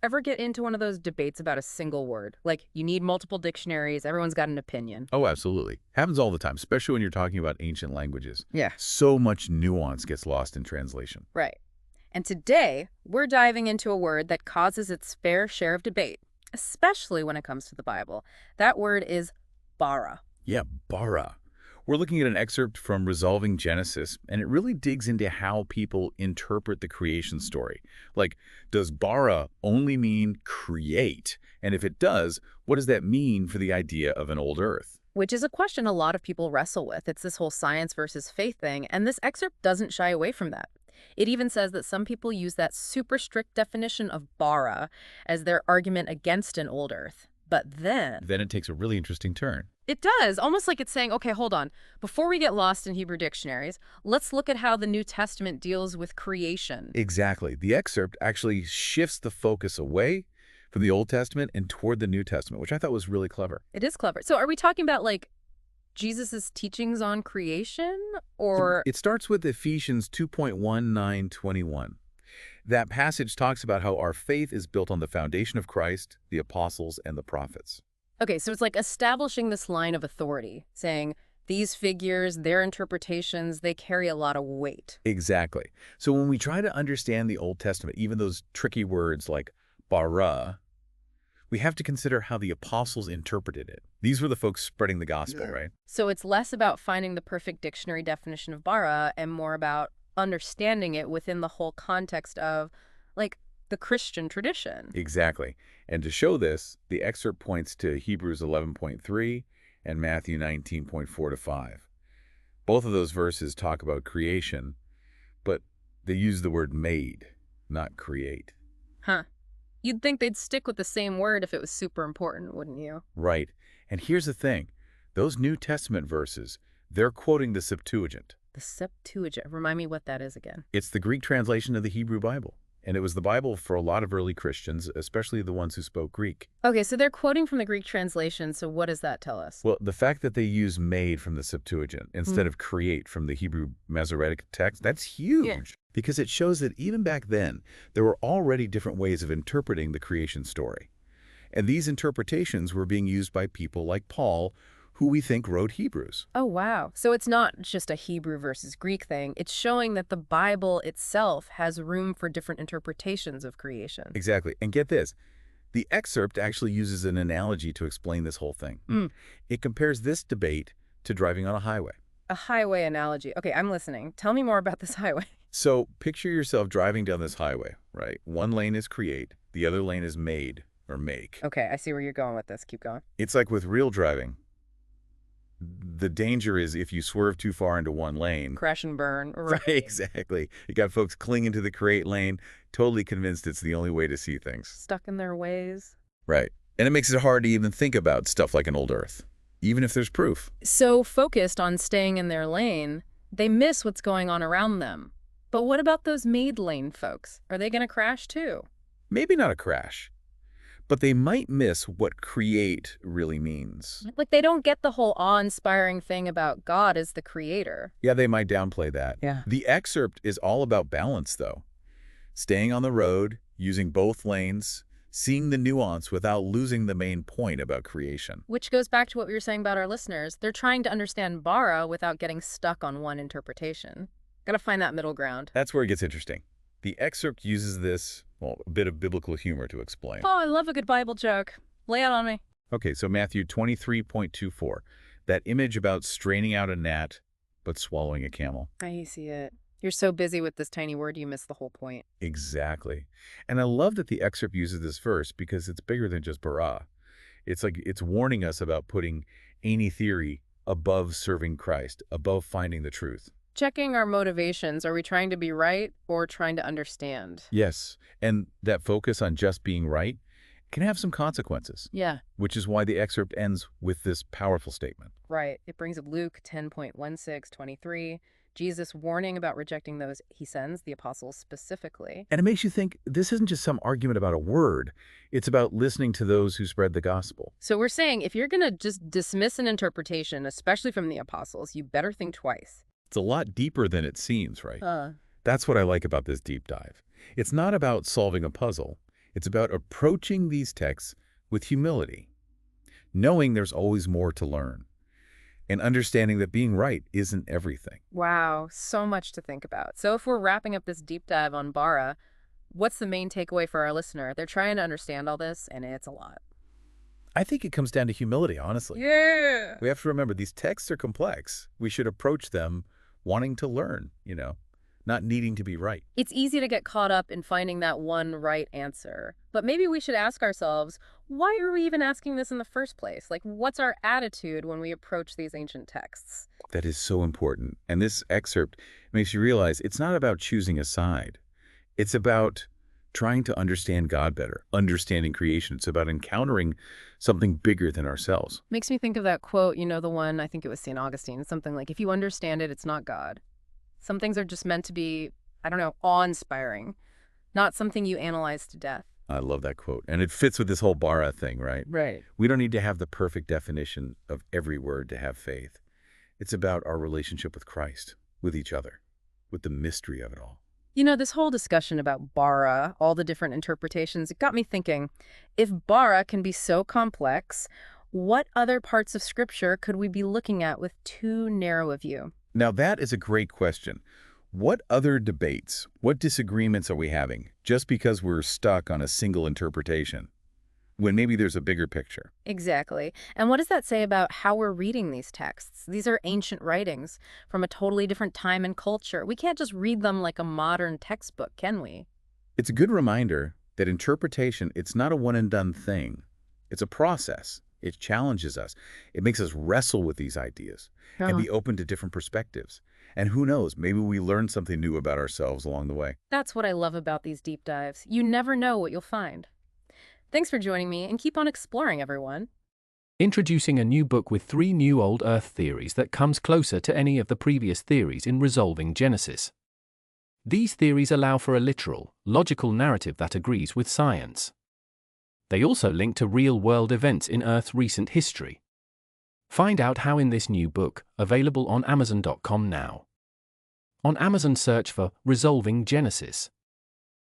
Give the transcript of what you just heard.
Ever get into one of those debates about a single word? Like, you need multiple dictionaries, everyone's got an opinion. Oh, absolutely. Happens all the time, especially when you're talking about ancient languages. Yeah. So much nuance gets lost in translation. Right. And today, we're diving into a word that causes its fair share of debate, especially when it comes to the Bible. That word is bara. Yeah, bara. We're looking at an excerpt from Resolving Genesis, and it really digs into how people interpret the creation story. Like, does bara only mean create? And if it does, what does that mean for the idea of an old earth? Which is a question a lot of people wrestle with. It's this whole science versus faith thing, and this excerpt doesn't shy away from that. It even says that some people use that super strict definition of bara as their argument against an old earth. But then Then it takes a really interesting turn. it does, almost like it's saying, okay, hold on. Before we get lost in Hebrew dictionaries, let's look at how the New Testament deals with creation. Exactly. The excerpt actually shifts the focus away from the Old Testament and toward the New Testament, which I thought was really clever. It is clever. So are we talking about, like, Jesus's teachings on creation? Or It starts with Ephesians 2.1921. That passage talks about how our faith is built on the foundation of Christ, the apostles, and the prophets. okay, so it's like establishing this line of authority, saying these figures, their interpretations, they carry a lot of weight. Exactly. So when we try to understand the Old Testament, even those tricky words like bara, we have to consider how the apostles interpreted it. These were the folks spreading the gospel, right? So it's less about finding the perfect dictionary definition of bara and more about understanding it within the whole context of, like, the Christian tradition. Exactly. And to show this, the excerpt points to Hebrews 11.3 and Matthew 19.4-5. Both of those verses talk about creation, but they use the word made, not create. Huh. You'd think they'd stick with the same word if it was super important, wouldn't you? Right. And here's the thing. Those New Testament verses, they're quoting the Septuagint. The Septuagint. Remind me what that is again. It's the Greek translation of the Hebrew Bible. And it was the Bible for a lot of early Christians, especially the ones who spoke Greek. Okay, so they're quoting from the Greek translation, so what does that tell us? Well, the fact that they use made from the Septuagint instead of create from the Hebrew Masoretic text, that's huge. Yeah. Because it shows that even back then, there were already different ways of interpreting the creation story. And these interpretations were being used by people like Paul, who we think wrote Hebrews. Oh, wow. So it's not just a Hebrew versus Greek thing. It's showing that the Bible itself has room for different interpretations of creation. Exactly. And get this. The excerpt actually uses an analogy to explain this whole thing. It compares this debate to driving on a highway. A highway analogy. Okay, I'm listening. Tell me more about this highway. So picture yourself driving down this highway, right? One lane is create, the other lane is made or make. Okay, I see where you're going with this. Keep going. It's like with real driving. The danger is if you swerve too far into one lane. Crash and burn. Right, exactly. You got folks clinging to the create lane, totally convinced it's the only way to see things. Stuck in their ways. Right. And it makes it hard to even think about stuff like an old Earth, even if there's proof. So focused on staying in their lane, they miss what's going on around them. But what about those made lane folks? Are they going to crash too? Maybe not a crash, but they might miss what create really means. Like, they don't get the whole awe-inspiring thing about God as the creator. Yeah, they might downplay that. Yeah. The excerpt is all about balance, though. Staying on the road, using both lanes, seeing the nuance without losing the main point about creation. Which goes back to what we were saying about our listeners. They're trying to understand bara without getting stuck on one interpretation. Gotta find that middle ground. That's where it gets interesting. The excerpt uses this, well, a bit of biblical humor to explain. Oh, I love a good Bible joke. Lay it on me. Okay, so Matthew 23.24, that image about straining out a gnat but swallowing a camel. I see it. You're so busy with this tiny word, you miss the whole point. Exactly. And I love that the excerpt uses this verse because it's bigger than just bara. It's like it's warning us about putting any theory above serving Christ, above finding the truth. Checking our motivations. Are we trying to be right or trying to understand? Yes, and that focus on just being right can have some consequences, Yeah, which is why the excerpt ends with this powerful statement. right. It brings up Luke 10.1623, Jesus warning about rejecting those he sends, the apostles specifically. And it makes you think this isn't just some argument about a word. It's about listening to those who spread the gospel. So we're saying if you're going to just dismiss an interpretation, especially from the apostles, you better think twice. It's a lot deeper than it seems, right? That's what I like about this deep dive. It's not about solving a puzzle. It's about approaching these texts with humility, knowing there's always more to learn, and understanding that being right isn't everything. Wow, so much to think about. So if we're wrapping up this deep dive on bara, what's the main takeaway for our listener? They're trying to understand all this, and it's a lot. I think it comes down to humility, honestly. Yeah. We have to remember these texts are complex. We should approach them wanting to learn, not needing to be right. It's easy to get caught up in finding that one right answer. But maybe we should ask ourselves, why are we even asking this in the first place? Like, what's our attitude when we approach these ancient texts? That is so important. And this excerpt makes you realize it's not about choosing a side. It's about trying to understand God better, understanding creation. It's about encountering something bigger than ourselves. Makes me think of that quote, the one, I think it was St. Augustine, something like, if you understand it, it's not God. Some things are just meant to be, I don't know, awe-inspiring, not something you analyze to death. I love that quote. And it fits with this whole bara thing, right? Right. We don't need to have the perfect definition of every word to have faith. It's about our relationship with Christ, with each other, with the mystery of it all. This whole discussion about bara, all the different interpretations, it got me thinking, if bara can be so complex, what other parts of Scripture could we be looking at with too narrow a view? Now, that is a great question. What other debates, what disagreements are we having just because we're stuck on a single interpretation, when maybe there's a bigger picture? Exactly. And what does that say about how we're reading these texts? These are ancient writings from a totally different time and culture. We can't just read them like a modern textbook, can we? It's a good reminder that interpretation, it's not a one-and-done thing. It's a process. It challenges us. It makes us wrestle with these ideas and be open to different perspectives. And who knows, maybe we learn something new about ourselves along the way. That's what I love about these deep dives. You never know what you'll find. Thanks for joining me, and keep on exploring, everyone. Introducing a new book with 3 new old Earth theories that comes closer to any of the previous theories in resolving Genesis. These theories allow for a literal, logical narrative that agrees with science. They also link to real-world events in Earth's recent history. Find out how in this new book, available on Amazon.com now. On Amazon, search for Resolving Genesis.